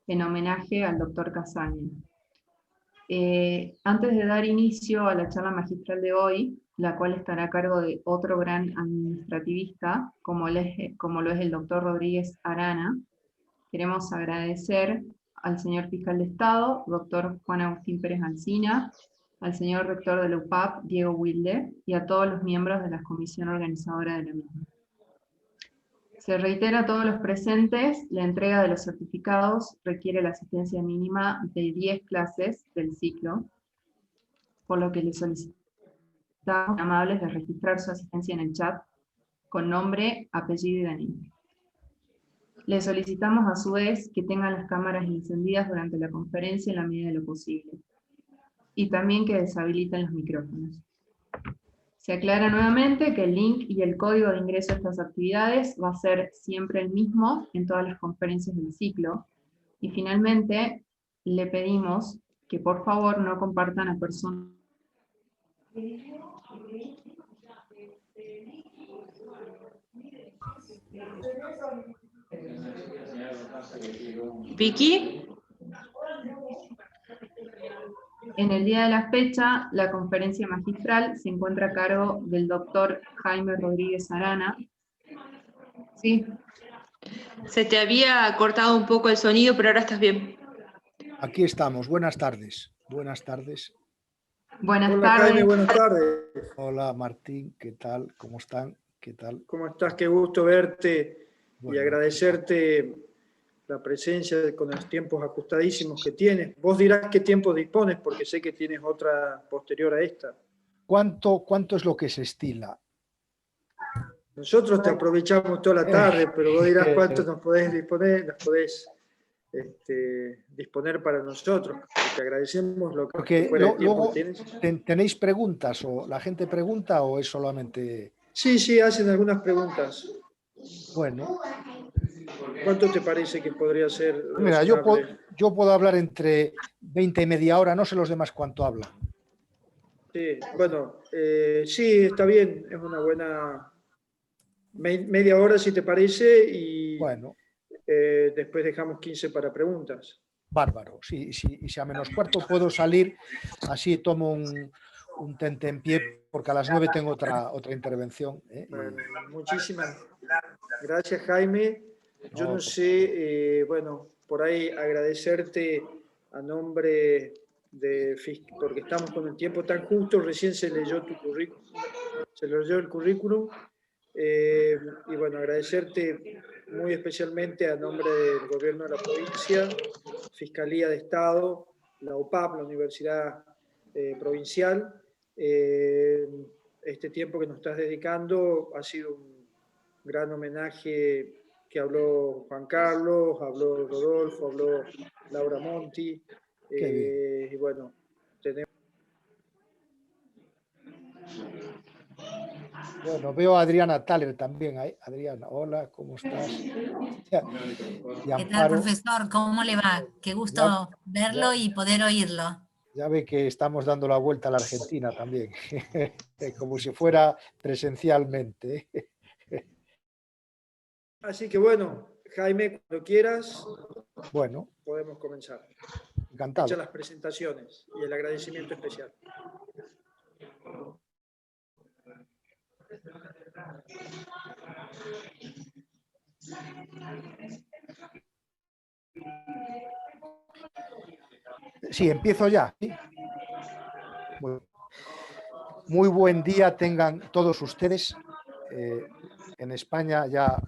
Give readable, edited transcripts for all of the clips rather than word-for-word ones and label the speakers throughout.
Speaker 1: en homenaje al doctor Casaña. Antes de dar inicio a la charla magistral de hoy, la cual estará a cargo de otro gran administrativista, como lo es el doctor Rodríguez Arana, queremos agradecer al señor fiscal de Estado, doctor Juan Agustín Pérez Alsina, al señor rector de la UPAP, Diego Wilde, y a todos los miembros de la comisión organizadora de la misma. Se reitera a todos los presentes, la entrega de los certificados requiere la asistencia mínima de 10 clases del ciclo, por lo que les solicitamos amables de registrar su asistencia en el chat con nombre, apellido y DNI. Les solicitamos a su vez que tengan las cámaras encendidas durante la conferencia en la medida de lo posible, y también que deshabiliten los micrófonos. Se aclara nuevamente que el link y el código de ingreso a estas actividades va a ser siempre el mismo en todas las conferencias del ciclo. Y finalmente, le pedimos que por favor no compartan a personas.
Speaker 2: Vicky.
Speaker 1: En el día de la fecha, la conferencia magistral se encuentra a cargo del doctor Jaime Rodríguez Arana. Sí.
Speaker 2: Se te había cortado un poco el sonido, pero ahora estás bien.
Speaker 3: Aquí estamos. Buenas tardes. Buenas tardes.
Speaker 1: Buenas
Speaker 4: Hola,
Speaker 1: tardes.
Speaker 4: Jaime, buenas tardes.
Speaker 3: Hola Martín, ¿qué tal? ¿Cómo están? ¿Qué tal?
Speaker 4: ¿Cómo estás? Qué gusto verte
Speaker 3: Bueno,
Speaker 4: y agradecerte la presencia con los tiempos ajustadísimos que tienes. Vos dirás qué tiempo dispones, porque sé que tienes otra posterior a esta.
Speaker 3: ¿Cuánto es lo que se estila?
Speaker 4: Nosotros te aprovechamos toda la tarde, pero vos dirás cuánto nos podés disponer, disponer para nosotros. Te agradecemos lo que fuera el tiempo
Speaker 3: luego
Speaker 4: que tienes.
Speaker 3: ¿tenéis preguntas o la gente pregunta o es solamente...?
Speaker 4: Sí, hacen algunas preguntas.
Speaker 3: Bueno.
Speaker 4: ¿Cuánto te parece que podría ser
Speaker 3: Mira,
Speaker 4: razonable?
Speaker 3: yo puedo hablar entre 20 y media hora, no sé los demás cuánto hablan.
Speaker 4: Sí, bueno, sí, está bien, es una buena media hora si te parece y
Speaker 3: bueno,
Speaker 4: después dejamos 15 para preguntas.
Speaker 3: Bárbaro, sí, y si a menos cuarto puedo salir, así tomo un tentempié, porque a las 9 tengo otra intervención.
Speaker 4: Bueno, muchísimas gracias, Jaime. Yo no sé, bueno, por ahí agradecerte a nombre de, porque estamos con el tiempo tan justo, recién se leyó tu currículum, se leyó el currículum, y bueno, agradecerte muy especialmente a nombre del gobierno de la provincia, Fiscalía de Estado, la UPAP, la Universidad Provincial. Este tiempo que nos estás dedicando ha sido un gran homenaje que habló Juan Carlos, habló Rodolfo, habló Laura Monti, y bueno, tenemos...
Speaker 3: Bueno, veo a Adriana Thaler también ahí. Adriana, hola, ¿cómo estás?
Speaker 5: ¿Qué tal, profesor? ¿Cómo le va? Qué gusto verlo y poder oírlo.
Speaker 3: Ya ve que estamos dando la vuelta a la Argentina también, como si fuera presencialmente.
Speaker 4: Así que bueno, Jaime, cuando quieras,
Speaker 3: bueno,
Speaker 4: podemos comenzar.
Speaker 3: Encantado.
Speaker 4: Hechas las presentaciones y el agradecimiento especial.
Speaker 3: Sí, empiezo ya. ¿Sí? Muy buen día tengan todos ustedes. En España ya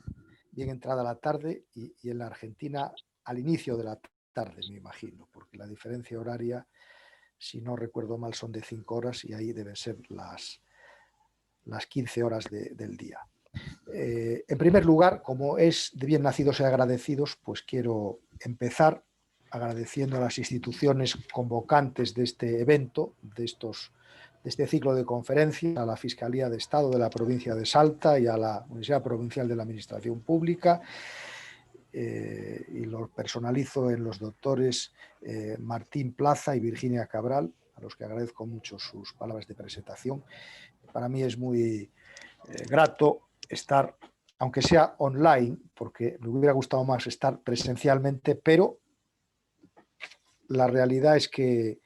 Speaker 3: bien entrada la tarde y en la Argentina al inicio de la tarde, me imagino, porque la diferencia horaria, si no recuerdo mal, son de 5 horas y ahí deben ser las 15 horas del día. En primer lugar, como es de bien nacidos y agradecidos, pues quiero empezar agradeciendo a las instituciones convocantes de este evento, de este ciclo de conferencias, a la Fiscalía de Estado de la provincia de Salta y a la Universidad Provincial de la Administración Pública, y lo personalizo en los doctores Martín Plaza y Virginia Cabral, a los que agradezco mucho sus palabras de presentación. Para mí es muy grato estar aunque sea online, porque me hubiera gustado más estar presencialmente, pero la realidad es que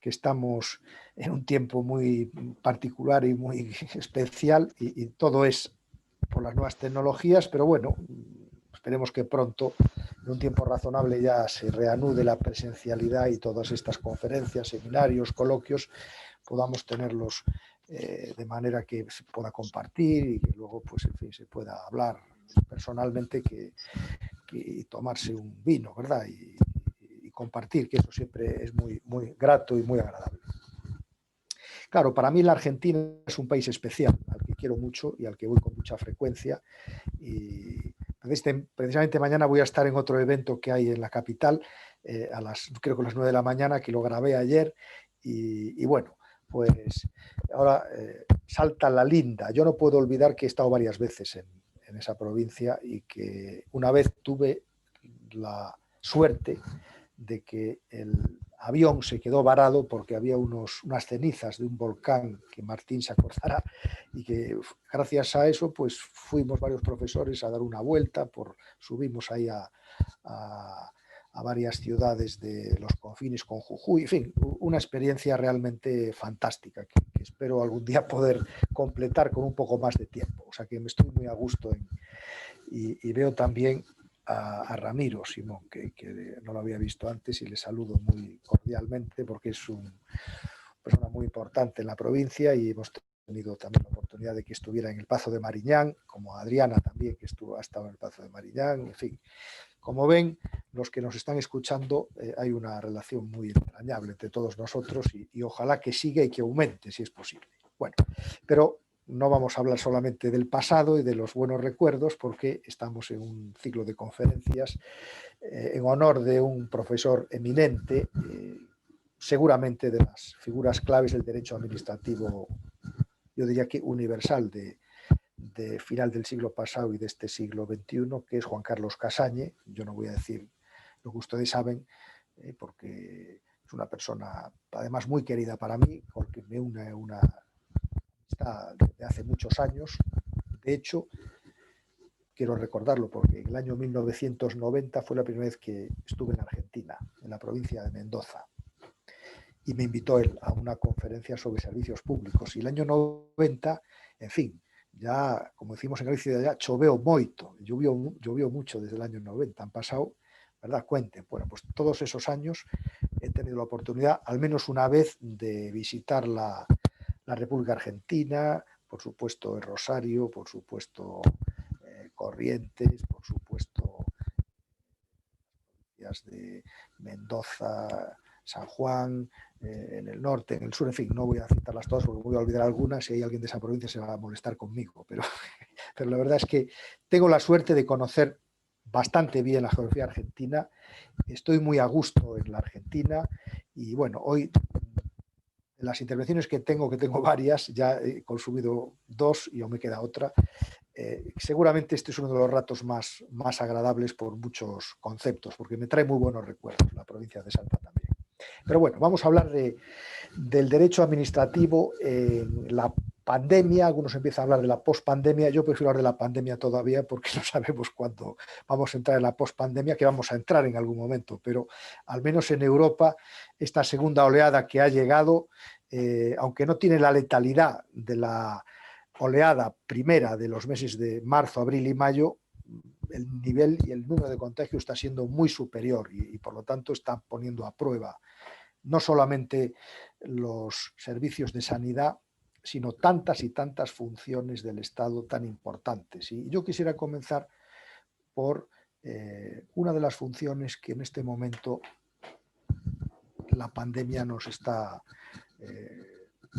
Speaker 3: estamos en un tiempo muy particular y muy especial y todo es por las nuevas tecnologías, pero bueno, esperemos que pronto, en un tiempo razonable, ya se reanude la presencialidad y todas estas conferencias, seminarios, coloquios, podamos tenerlos de manera que se pueda compartir y que luego, pues, en fin, se pueda hablar personalmente y tomarse un vino, ¿verdad? Y compartir, que eso siempre es muy, muy grato y muy agradable. Claro, para mí la Argentina es un país especial, al que quiero mucho y al que voy con mucha frecuencia. Y precisamente mañana voy a estar en otro evento que hay en la capital, creo que a las 9 de la mañana, que lo grabé ayer. Y bueno, pues ahora Salta la Linda. Yo no puedo olvidar que he estado varias veces en esa provincia y que una vez tuve la suerte de que el avión se quedó varado porque había unas cenizas de un volcán que Martín se acordará, y que gracias a eso pues fuimos varios profesores a dar una vuelta, subimos ahí a varias ciudades de los confines con Jujuy, en fin, una experiencia realmente fantástica que espero algún día poder completar con un poco más de tiempo. O sea que me estoy muy a gusto y veo también a Ramiro Simón, que no lo había visto antes, y le saludo muy cordialmente porque es una persona muy importante en la provincia, y hemos tenido también la oportunidad de que estuviera en el Pazo de Mariñán, como Adriana también, que ha estado en el Pazo de Mariñán. En fin, como ven, los que nos están escuchando, hay una relación muy entrañable entre todos nosotros y ojalá que siga y que aumente si es posible. Bueno, pero no vamos a hablar solamente del pasado y de los buenos recuerdos, porque estamos en un ciclo de conferencias en honor de un profesor eminente, seguramente de las figuras claves del derecho administrativo, yo diría que universal, de final del siglo pasado y de este siglo XXI, que es Juan Carlos Casagne. Yo no voy a decir lo que ustedes saben, porque es una persona además muy querida para mí, porque me une una de hace muchos años. De hecho, quiero recordarlo porque en el año 1990 fue la primera vez que estuve en Argentina, en la provincia de Mendoza, y me invitó él a una conferencia sobre servicios públicos. Y el año 90, en fin, ya, como decimos en Galicia, ya choveu moito, llovió mucho desde el año 90, han pasado, ¿verdad? Cuenten. Bueno, pues todos esos años he tenido la oportunidad, al menos una vez, de visitar la República Argentina, por supuesto el Rosario, por supuesto Corrientes, por supuesto de Mendoza, San Juan, en el norte, en el sur, en fin, no voy a citarlas todas porque voy a olvidar algunas, si hay alguien de esa provincia se va a molestar conmigo, pero la verdad es que tengo la suerte de conocer bastante bien la geografía argentina, estoy muy a gusto en la Argentina, y bueno, hoy en las intervenciones que tengo varias, ya he consumido 2 y aún me queda otra. Seguramente este es uno de los ratos más agradables por muchos conceptos, porque me trae muy buenos recuerdos la provincia de Salta también. Pero bueno, vamos a hablar del derecho administrativo en la pandemia. Algunos empiezan a hablar de la pospandemia. Yo prefiero hablar de la pandemia todavía porque no sabemos cuándo vamos a entrar en la pospandemia, que vamos a entrar en algún momento, pero al menos en Europa esta segunda oleada que ha llegado, aunque no tiene la letalidad de la oleada primera de los meses de marzo, abril y mayo, el nivel y el número de contagio está siendo muy superior y por lo tanto está poniendo a prueba no solamente los servicios de sanidad, sino tantas y tantas funciones del Estado tan importantes. Y yo quisiera comenzar por una de las funciones que en este momento la pandemia nos está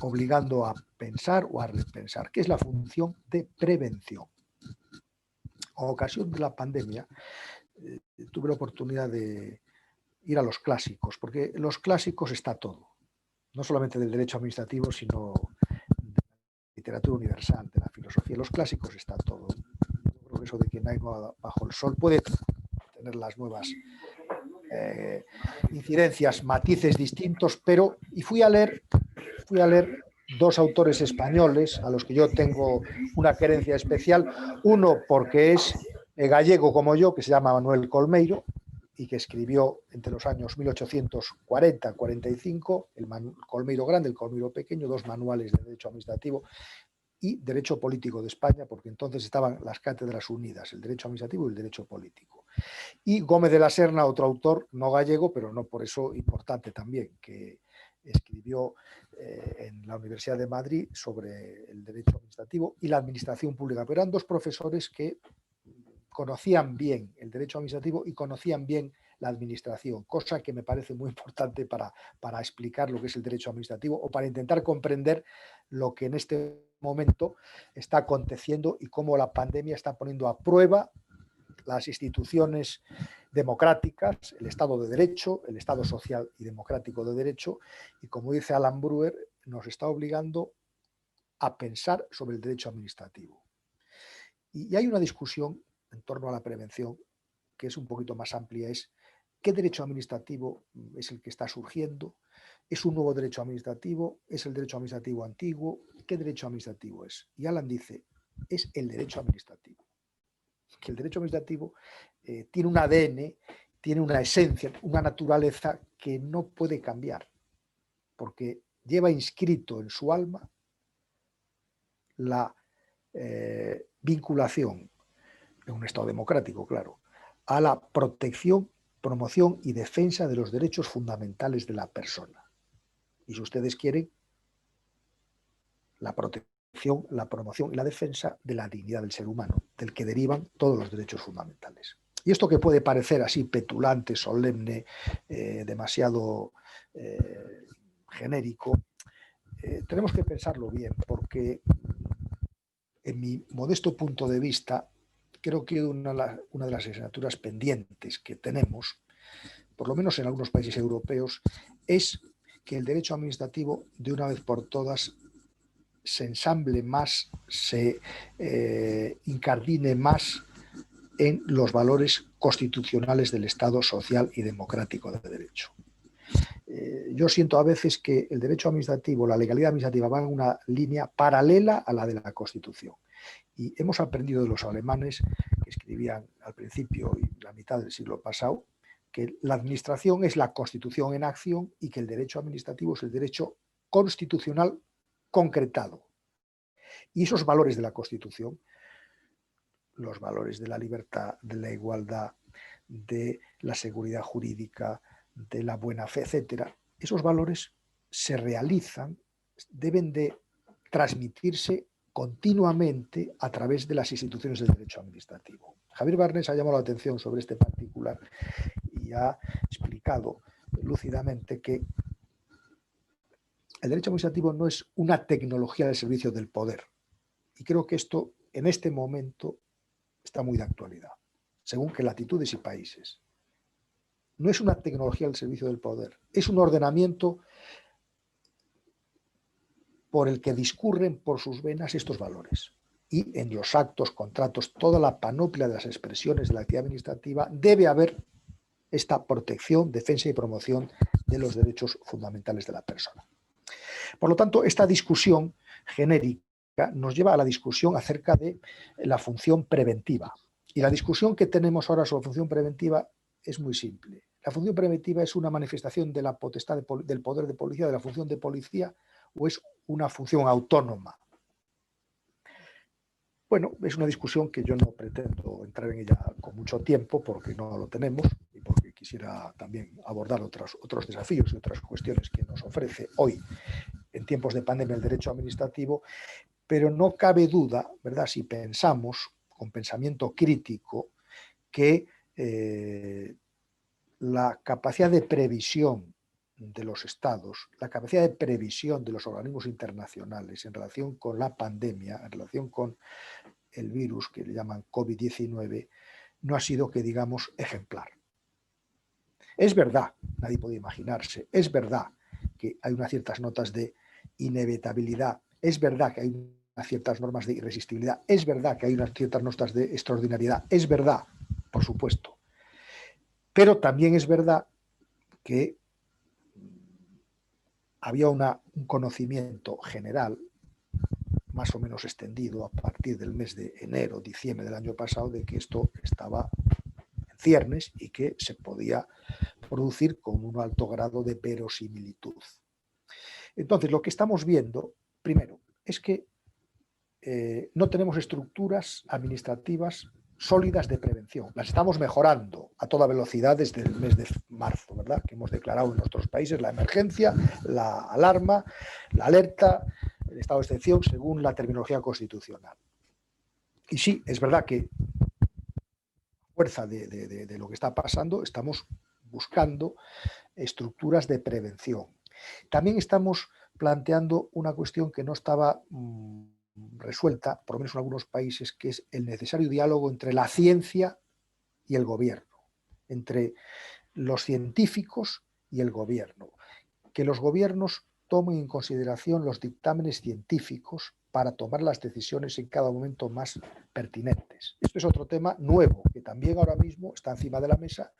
Speaker 3: obligando a pensar o a repensar, que es la función de prevención. A ocasión de la pandemia tuve la oportunidad de ir a los clásicos, porque en los clásicos está todo, no solamente del derecho administrativo, sino de la literatura universal, de la filosofía. En los clásicos está todo. Yo creo que eso de que no hay nada bajo el sol puede tener las nuevas incidencias, matices distintos, pero fui a leer dos autores españoles a los que yo tengo una querencia especial. Uno porque es gallego como yo, que se llama Manuel Colmeiro, y que escribió entre los años 1840-45, el Colmeiro Grande, el Colmeiro Pequeño, dos manuales de derecho administrativo y derecho político de España, porque entonces estaban las cátedras unidas, el derecho administrativo y el derecho político. Y Gómez de la Serna, otro autor no gallego, pero no por eso importante también, que escribió en la Universidad de Madrid sobre el derecho administrativo y la administración pública. Pero eran dos profesores que conocían bien el derecho administrativo y conocían bien la administración, cosa que me parece muy importante para explicar lo que es el derecho administrativo o para intentar comprender lo que en este momento está aconteciendo y cómo la pandemia está poniendo a prueba las instituciones democráticas, el Estado de Derecho, el Estado social y democrático de Derecho, y como dice Alan Brewer, nos está obligando a pensar sobre el derecho administrativo. Y hay una discusión en torno a la prevención que es un poquito más amplia, es ¿qué derecho administrativo es el que está surgiendo? ¿Es un nuevo derecho administrativo? ¿Es el derecho administrativo antiguo? ¿Qué derecho administrativo es? Y Alan dice, es el derecho administrativo. Que el derecho administrativo tiene un ADN, tiene una esencia, una naturaleza que no puede cambiar, porque lleva inscrito en su alma la vinculación, en un Estado democrático, claro, a la protección, promoción y defensa de los derechos fundamentales de la persona. Y si ustedes quieren, la protección, la promoción y la defensa de la dignidad del ser humano, del que derivan todos los derechos fundamentales. Y esto que puede parecer así petulante, solemne, demasiado genérico, tenemos que pensarlo bien, porque en mi modesto punto de vista, creo que una de las asignaturas pendientes que tenemos, por lo menos en algunos países europeos, es que el derecho administrativo, de una vez por todas, se ensamble más, se incardine más en los valores constitucionales del Estado social y democrático de derecho. Yo siento a veces que el derecho administrativo, la legalidad administrativa va en una línea paralela a la de la Constitución. Y hemos aprendido de los alemanes que escribían al principio y la mitad del siglo pasado que la administración es la Constitución en acción y que el derecho administrativo es el derecho constitucional concretado. Y esos valores de la Constitución, los valores de la libertad, de la igualdad, de la seguridad jurídica, de la buena fe, etcétera, esos valores se realizan, deben de transmitirse continuamente a través de las instituciones del derecho administrativo. Javier Barnés ha llamado la atención sobre este particular y ha explicado lúcidamente que el derecho administrativo no es una tecnología del servicio del poder. Y creo que esto, en este momento, está muy de actualidad, según qué latitudes y países. No es una tecnología al servicio del poder, es un ordenamiento por el que discurren por sus venas estos valores. Y en los actos, contratos, toda la panoplia de las expresiones de la actividad administrativa debe haber esta protección, defensa y promoción de los derechos fundamentales de la persona. Por lo tanto, esta discusión genérica nos lleva a la discusión acerca de la función preventiva. Y la discusión que tenemos ahora sobre la función preventiva es muy simple. ¿La función preventiva es una manifestación de la potestad del poder de policía, de la función de policía, o es una función autónoma? Bueno, es una discusión que yo no pretendo entrar en ella con mucho tiempo porque no lo tenemos y porque quisiera también abordar otros desafíos y otras cuestiones que nos ofrece hoy, en tiempos de pandemia, el derecho administrativo, pero no cabe duda, ¿verdad?, si pensamos con pensamiento crítico que la capacidad de previsión de los estados, la capacidad de previsión de los organismos internacionales en relación con la pandemia, en relación con el virus que le llaman COVID-19, no ha sido, que digamos, ejemplar. Es verdad, nadie puede imaginarse, es verdad que hay unas ciertas notas de inevitabilidad, es verdad que hay unas ciertas normas de irresistibilidad, es verdad que hay unas ciertas notas de extraordinariedad, es verdad, por supuesto. Pero también es verdad que había un conocimiento general, más o menos extendido a partir del mes de enero, diciembre del año pasado, de que esto estaba en ciernes y que se podía producir con un alto grado de verosimilitud. Entonces, lo que estamos viendo, primero, es que no tenemos estructuras administrativas sólidas de prevención. Las estamos mejorando a toda velocidad desde el mes de marzo, ¿verdad? Que hemos declarado en nuestros países la emergencia, la alarma, la alerta, el estado de excepción según la terminología constitucional. Y sí, es verdad que a fuerza de lo que está pasando, estamos buscando estructuras de prevención. También estamos planteando una cuestión que no estaba resuelta, por lo menos en algunos países, que es el necesario diálogo entre la ciencia y el gobierno, entre los científicos y el gobierno. Que los gobiernos tomen en consideración los dictámenes científicos para tomar las decisiones en cada momento más pertinentes. Esto es otro tema nuevo que también ahora mismo está encima de la mesa.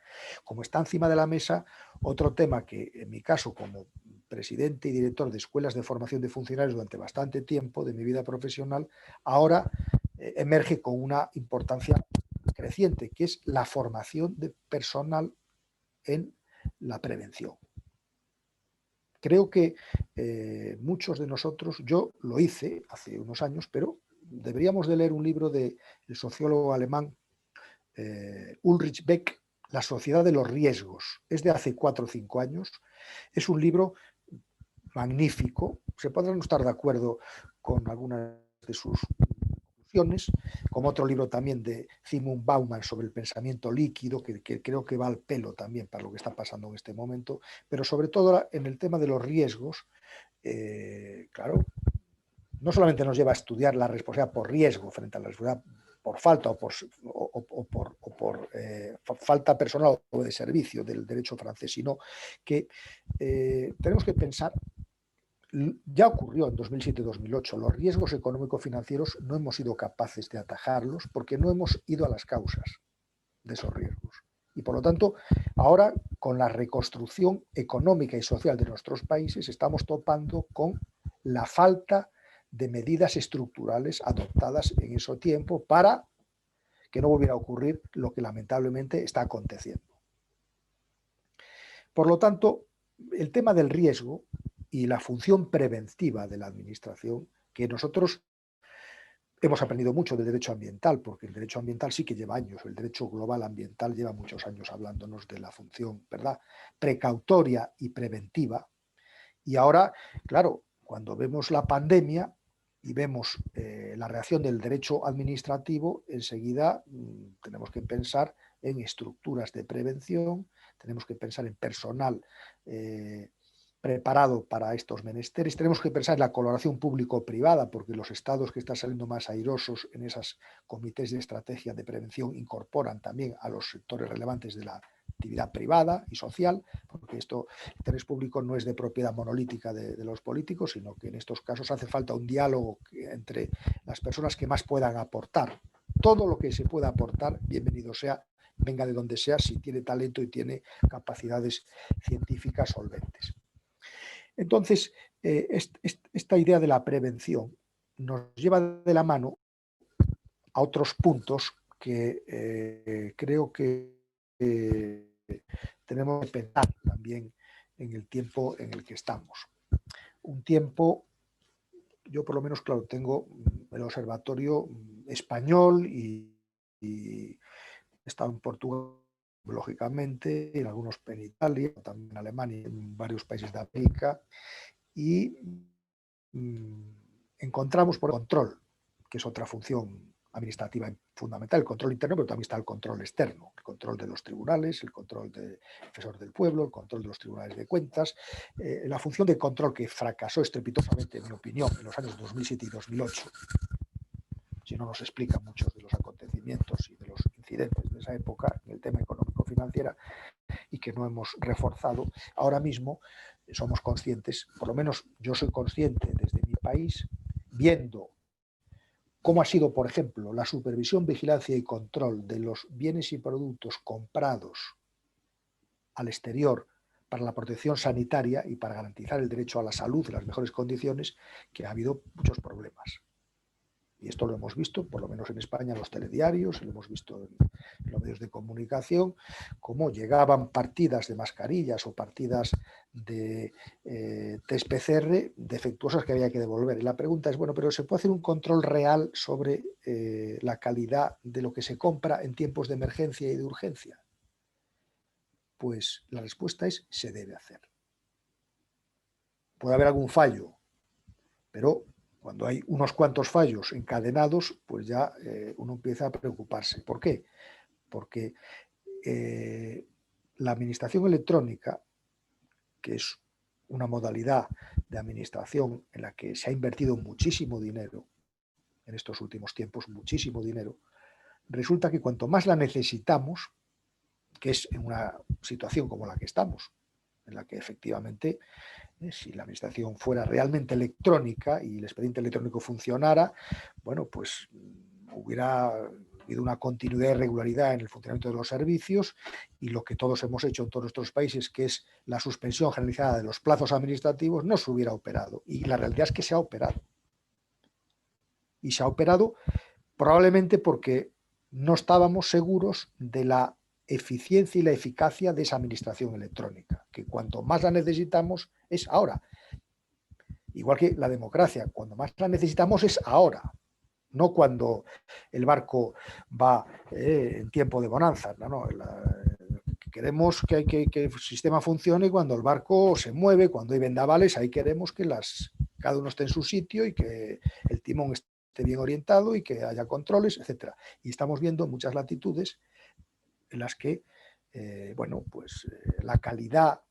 Speaker 3: Como está encima de la mesa, otro tema que en mi caso como presidente y director de escuelas de formación de funcionarios durante bastante tiempo de mi vida profesional, ahora emerge con una importancia creciente, que es la formación de personal en la prevención. Creo que muchos de nosotros, yo lo hice hace unos años, pero deberíamos de leer un libro del sociólogo alemán Ulrich Beck, La sociedad de los riesgos. Es de hace 4 o 5 años. Es un libro magnífico. Se podrán no estar de acuerdo con algunas de sus conclusiones, como otro libro también de Zygmunt Bauman sobre el pensamiento líquido, que creo que va al pelo también para lo que está pasando en este momento, pero sobre todo en el tema de los riesgos, claro, no solamente nos lleva a estudiar la responsabilidad por riesgo frente a la responsabilidad por falta o por falta personal o de servicio del derecho francés, sino que tenemos que pensar. Ya ocurrió en 2007-2008, los riesgos económico-financieros no hemos sido capaces de atajarlos porque no hemos ido a las causas de esos riesgos. Y por lo tanto, ahora con la reconstrucción económica y social de nuestros países estamos topando con la falta de medidas estructurales adoptadas en ese tiempo para que no volviera a ocurrir lo que lamentablemente está aconteciendo. Por lo tanto, el tema del riesgo y la función preventiva de la administración, que nosotros hemos aprendido mucho del derecho ambiental, porque el derecho ambiental sí que lleva años, el derecho global ambiental lleva muchos años hablándonos de la función, ¿verdad?, precautoria y preventiva. Y ahora, claro, cuando vemos la pandemia y vemos la reacción del derecho administrativo, enseguida tenemos que pensar en estructuras de prevención, tenemos que pensar en personal preparado para estos menesteres, tenemos que pensar en la colaboración público-privada, porque los estados que están saliendo más airosos en esos comités de estrategia de prevención incorporan también a los sectores relevantes de la actividad privada y social, porque esto, el interés público no es de propiedad monolítica de los políticos, sino que en estos casos hace falta un diálogo entre las personas que más puedan aportar. Todo lo que se pueda aportar, bienvenido sea, venga de donde sea, si tiene talento y tiene capacidades científicas solventes. Entonces, esta idea de la prevención nos lleva de la mano a otros puntos que creo que tenemos que pensar también en el tiempo en el que estamos. Un tiempo, yo por lo menos, claro, tengo el observatorio español y he estado en Portugal, lógicamente, en algunos en Italia, también en Alemania, en varios países de América, y encontramos por el control, que es otra función administrativa fundamental, el control interno, pero también está el control externo, el control de los tribunales, el control del defensor del pueblo, el control de los tribunales de cuentas, la función de control que fracasó estrepitosamente, en mi opinión, en los años 2007 y 2008, si no nos explica muchos de los acontecimientos y de los incidentes de esa época en el tema económico-financiero, y que no hemos reforzado. Ahora mismo somos conscientes, por lo menos yo soy consciente desde mi país, viendo cómo ha sido, por ejemplo, la supervisión, vigilancia y control de los bienes y productos comprados al exterior para la protección sanitaria y para garantizar el derecho a la salud en las mejores condiciones, que ha habido muchos problemas. Y esto lo hemos visto, por lo menos en España, en los telediarios, lo hemos visto en los medios de comunicación, cómo llegaban partidas de mascarillas o partidas de test PCR defectuosas que había que devolver. Y la pregunta es, bueno, pero ¿se puede hacer un control real sobre la calidad de lo que se compra en tiempos de emergencia y de urgencia? Pues la respuesta es, se debe hacer. Puede haber algún fallo, pero cuando hay unos cuantos fallos encadenados, pues ya uno empieza a preocuparse. ¿Por qué? Porque la administración electrónica, que es una modalidad de administración en la que se ha invertido muchísimo dinero, en estos últimos tiempos, muchísimo dinero, resulta que cuanto más la necesitamos, que es en una situación como la que estamos, en la que efectivamente, si la administración fuera realmente electrónica y el expediente electrónico funcionara, bueno, pues hubiera habido una continuidad y regularidad en el funcionamiento de los servicios, y lo que todos hemos hecho en todos nuestros países, que es la suspensión generalizada de los plazos administrativos, no se hubiera operado. Y la realidad es que se ha operado. Y se ha operado probablemente porque no estábamos seguros de la eficiencia y la eficacia de esa administración electrónica, que cuanto más la necesitamos es ahora. Igual que la democracia, cuando más la necesitamos es ahora, no cuando el barco va en tiempo de bonanza. No, queremos que el sistema funcione cuando el barco se mueve, cuando hay vendavales, ahí queremos que cada uno esté en su sitio y que el timón esté bien orientado y que haya controles, etc. Y estamos viendo muchas latitudes en las que bueno, pues la calidad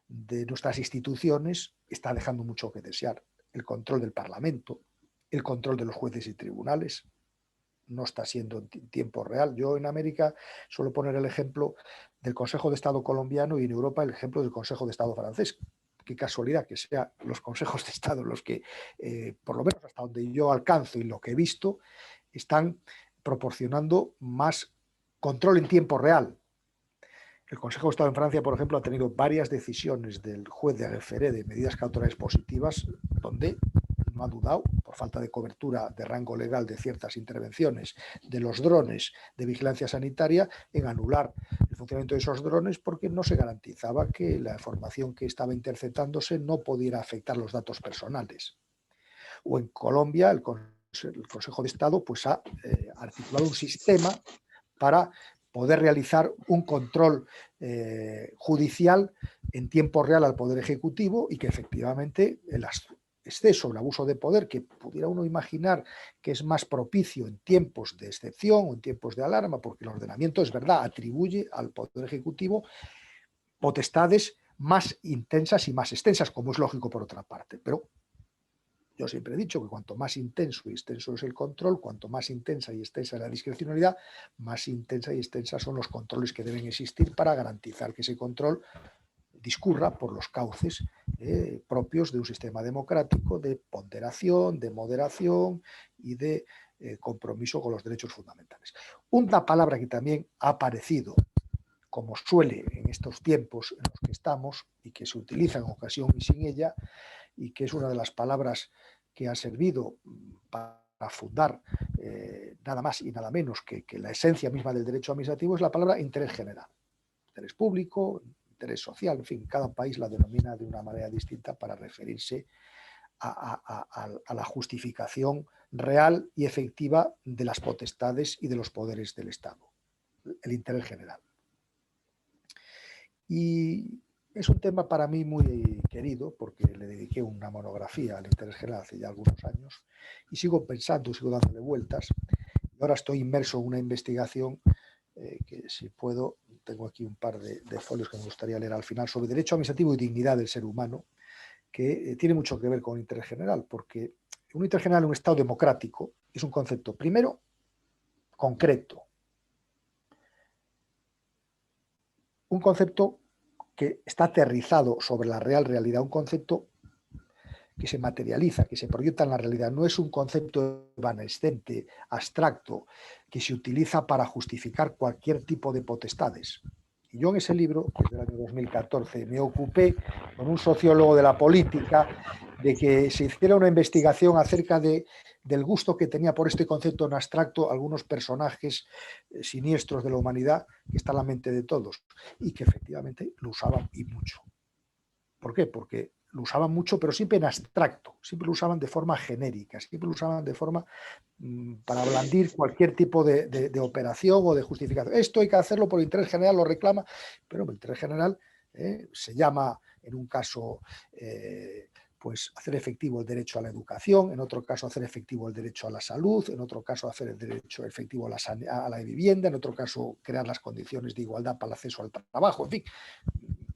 Speaker 3: de nuestras instituciones está dejando mucho que desear. El control del Parlamento, el control de los jueces y tribunales no está siendo en tiempo real. Yo en América suelo poner el ejemplo del Consejo de Estado colombiano y en Europa el ejemplo del Consejo de Estado francés. Qué casualidad que sean los consejos de Estado los que, por lo menos hasta donde yo alcanzo y lo que he visto, están proporcionando más control en tiempo real. El Consejo de Estado en Francia, por ejemplo, ha tenido varias decisiones del juez de référé de medidas cautelares positivas donde no ha dudado, por falta de cobertura de rango legal de ciertas intervenciones de los drones de vigilancia sanitaria, en anular el funcionamiento de esos drones porque no se garantizaba que la información que estaba interceptándose no pudiera afectar los datos personales. O en Colombia, el Consejo de Estado pues, ha articulado un sistema para poder realizar un control judicial en tiempo real al Poder Ejecutivo y que efectivamente el exceso, el abuso de poder, que pudiera uno imaginar que es más propicio en tiempos de excepción o en tiempos de alarma, porque el ordenamiento, es verdad, atribuye al Poder Ejecutivo potestades más intensas y más extensas, como es lógico por otra parte, pero yo siempre he dicho que cuanto más intenso y extenso es el control, cuanto más intensa y extensa es la discrecionalidad, más intensa y extensa son los controles que deben existir para garantizar que ese control discurra por los cauces propios de un sistema democrático de ponderación, de moderación y de compromiso con los derechos fundamentales. Una palabra que también ha aparecido, como suele en estos tiempos en los que estamos y que se utiliza en ocasión y sin ella, y que es una de las palabras que ha servido para fundar nada más y nada menos que la esencia misma del derecho administrativo, es la palabra interés general. Interés público, interés social, en fin, cada país la denomina de una manera distinta para referirse a la justificación real y efectiva de las potestades y de los poderes del Estado, el interés general. Y es un tema para mí muy querido porque le dediqué una monografía al interés general hace ya algunos años y sigo pensando, sigo dándole vueltas. Ahora estoy inmerso en una investigación que, si puedo, tengo aquí un par de folios que me gustaría leer al final, sobre derecho administrativo y dignidad del ser humano, que tiene mucho que ver con el interés general, porque un interés general en un Estado democrático es un concepto, primero, concreto. Un concepto que está aterrizado sobre la real realidad, un concepto que se materializa, que se proyecta en la realidad. No es un concepto evanescente, abstracto, que se utiliza para justificar cualquier tipo de potestades. Y yo en ese libro, que es del año 2014, me ocupé con un sociólogo de la política de que se hiciera una investigación acerca del gusto que tenía por este concepto en abstracto algunos personajes siniestros de la humanidad que está en la mente de todos y que efectivamente lo usaban y mucho. ¿Por qué? Porque lo usaban mucho, pero siempre en abstracto, siempre lo usaban de forma genérica, siempre lo usaban de forma para blandir cualquier tipo de operación o de justificación. Esto hay que hacerlo por interés general, lo reclama, pero el interés general se llama, en un caso, pues hacer efectivo el derecho a la educación, en otro caso hacer efectivo el derecho a la salud, en otro caso hacer el derecho efectivo a la vivienda, en otro caso crear las condiciones de igualdad para el acceso al trabajo, en fin,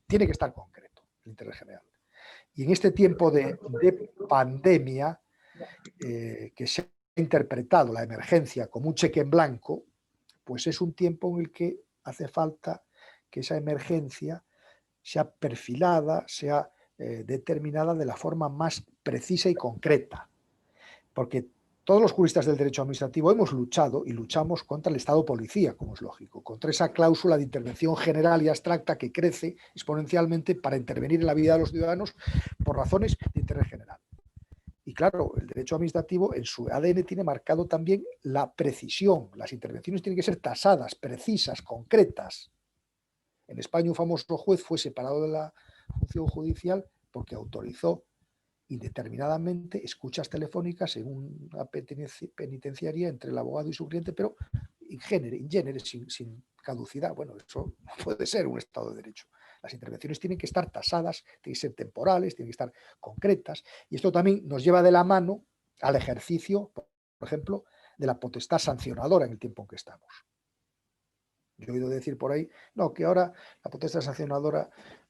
Speaker 3: tiene que estar concreto el interés general. Y en este tiempo de pandemia, que se ha interpretado la emergencia como un cheque en blanco, pues es un tiempo en el que hace falta que esa emergencia sea perfilada, sea determinada de la forma más precisa y concreta. Porque todos los juristas del derecho administrativo hemos luchado y luchamos contra el Estado policía, como es lógico, contra esa cláusula de intervención general y abstracta que crece exponencialmente para intervenir en la vida de los ciudadanos por razones de interés general. Y claro, el derecho administrativo en su ADN tiene marcado también la precisión. Las intervenciones tienen que ser tasadas, precisas, concretas. En España un famoso juez fue separado de la función judicial porque autorizó indeterminadamente escuchas telefónicas en una penitenciaria entre el abogado y su cliente, pero in genere, sin caducidad. Bueno, eso no puede ser un Estado de Derecho. Las intervenciones tienen que estar tasadas, tienen que ser temporales, tienen que estar concretas, y esto también nos lleva de la mano al ejercicio, por ejemplo, de la potestad sancionadora en el tiempo en que estamos. Yo he oído decir por ahí, no, que ahora la potestad sancionadora,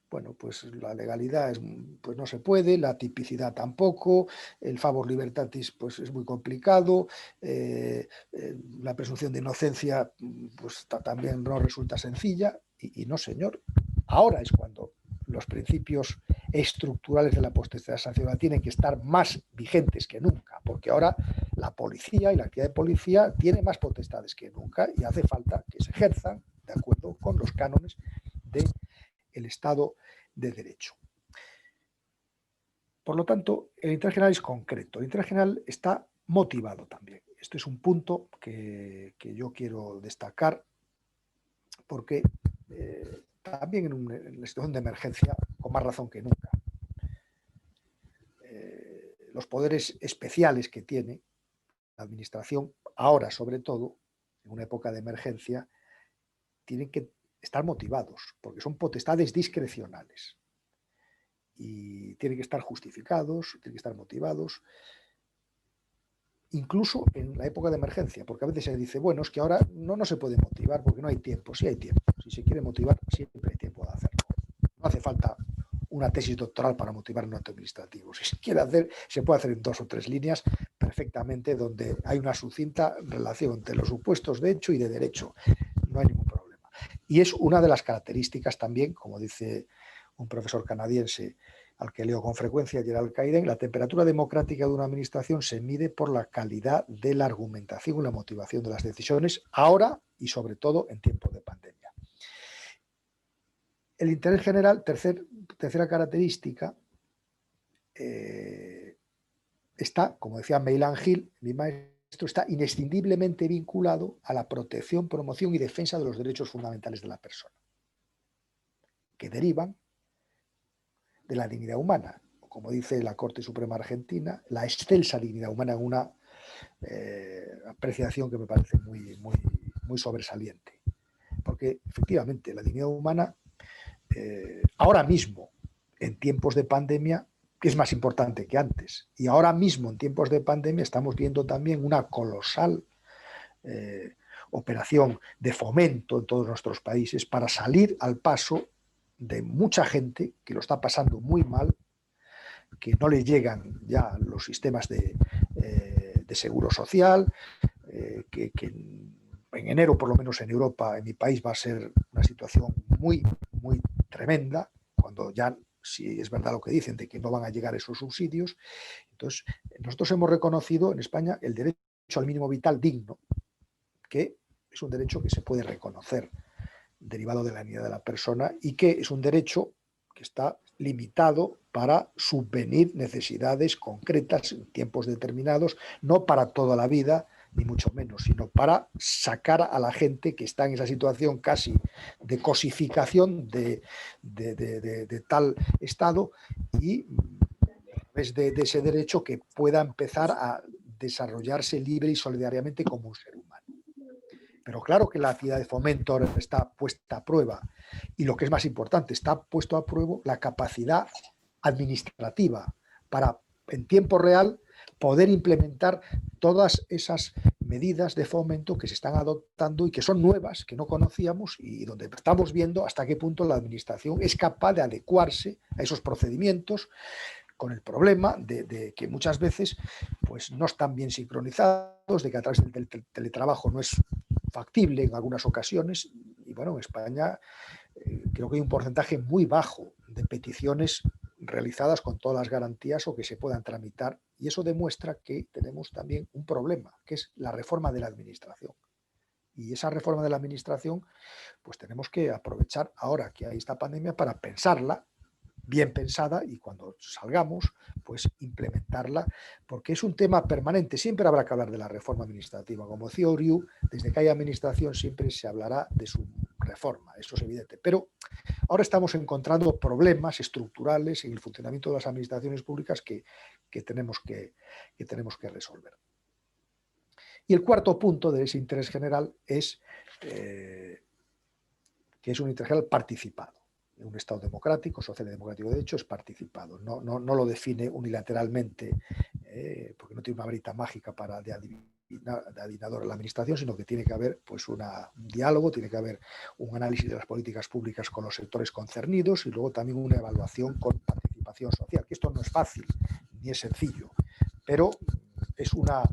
Speaker 3: bueno, pues la legalidad pues no se puede, la tipicidad tampoco, el favor libertatis pues es muy complicado, la presunción de inocencia pues también no resulta sencilla, y no, señor. Ahora es cuando los principios estructurales de la potestad sancionadora tienen que estar más vigentes que nunca, porque ahora la policía y la actividad de policía tiene más potestades que nunca y hace falta que se ejerzan de acuerdo con los cánones del Estado de Derecho. Por lo tanto, el interés general es concreto, el interés general está motivado también. Este es un punto que yo quiero destacar porque también en la situación de emergencia, con más razón que nunca, los poderes especiales que tiene la administración, ahora sobre todo, en una época de emergencia, tienen que estar motivados, porque son potestades discrecionales y tienen que estar justificados, tienen que estar motivados, incluso en la época de emergencia, porque a veces se dice, bueno, es que ahora no se puede motivar porque no hay tiempo. Sí hay tiempo, si se quiere motivar siempre hay tiempo de hacerlo. No hace falta una tesis doctoral para motivar un acto administrativo. Si se quiere hacer, se puede hacer en 2 o 3 líneas perfectamente, donde hay una sucinta relación entre los supuestos de hecho y de derecho. No hay ningún problema. Y es una de las características también, como dice un profesor canadiense al que leo con frecuencia, Gerald Caiden, la temperatura democrática de una administración se mide por la calidad de la argumentación y la motivación de las decisiones, ahora y sobre todo en tiempos de pandemia. El interés general, tercera característica, está, como decía Meilan Gil, mi maestro, está inescindiblemente vinculado a la protección, promoción y defensa de los derechos fundamentales de la persona, que derivan de la dignidad humana, o como dice la Corte Suprema Argentina, la excelsa dignidad humana, en una apreciación que me parece muy sobresaliente. Porque efectivamente la dignidad humana, ahora mismo, en tiempos de pandemia, es más importante que antes. Y ahora mismo, en tiempos de pandemia, estamos viendo también una colosal operación de fomento en todos nuestros países para salir al paso de mucha gente que lo está pasando muy mal, que no le llegan ya los sistemas de seguro social, que en enero, por lo menos en Europa, en mi país, va a ser una situación muy tremenda, cuando ya, si es verdad lo que dicen, de que no van a llegar esos subsidios. Entonces, nosotros hemos reconocido en España el derecho al mínimo vital digno, que es un derecho que se puede reconocer derivado de la dignidad de la persona y que es un derecho que está limitado para subvenir necesidades concretas en tiempos determinados, no para toda la vida, ni mucho menos, sino para sacar a la gente que está en esa situación casi de cosificación de tal estado y a través de ese derecho que pueda empezar a desarrollarse libre y solidariamente como un ser humano. Pero claro que la actividad de fomento ahora está puesta a prueba y lo que es más importante, está puesto a prueba la capacidad administrativa para en tiempo real poder implementar todas esas medidas de fomento que se están adoptando y que son nuevas, que no conocíamos y donde estamos viendo hasta qué punto la administración es capaz de adecuarse a esos procedimientos, con el problema de que muchas veces pues, no están bien sincronizados, de que a través del teletrabajo no es factible en algunas ocasiones. Y bueno, en España creo que hay un porcentaje muy bajo de peticiones realizadas con todas las garantías o que se puedan tramitar. Y eso demuestra que tenemos también un problema, que es la reforma de la administración. Y esa reforma de la administración, pues tenemos que aprovechar ahora que hay esta pandemia para pensarla bien pensada y cuando salgamos, pues implementarla, porque es un tema permanente. Siempre habrá que hablar de la reforma administrativa. Como decía Oriu, desde que hay administración siempre se hablará de su reforma, eso es evidente. Pero ahora estamos encontrando problemas estructurales en el funcionamiento de las administraciones públicas que tenemos que resolver. Y el cuarto punto de ese interés general es que es un interés general participado. Un Estado democrático, social y democrático de hecho, es participado. No lo define unilateralmente, porque no tiene una varita mágica de adivinador a la administración, sino que tiene que haber pues, un diálogo, tiene que haber un análisis de las políticas públicas con los sectores concernidos y luego también una evaluación con participación social, que esto no es fácil ni es sencillo, pero es una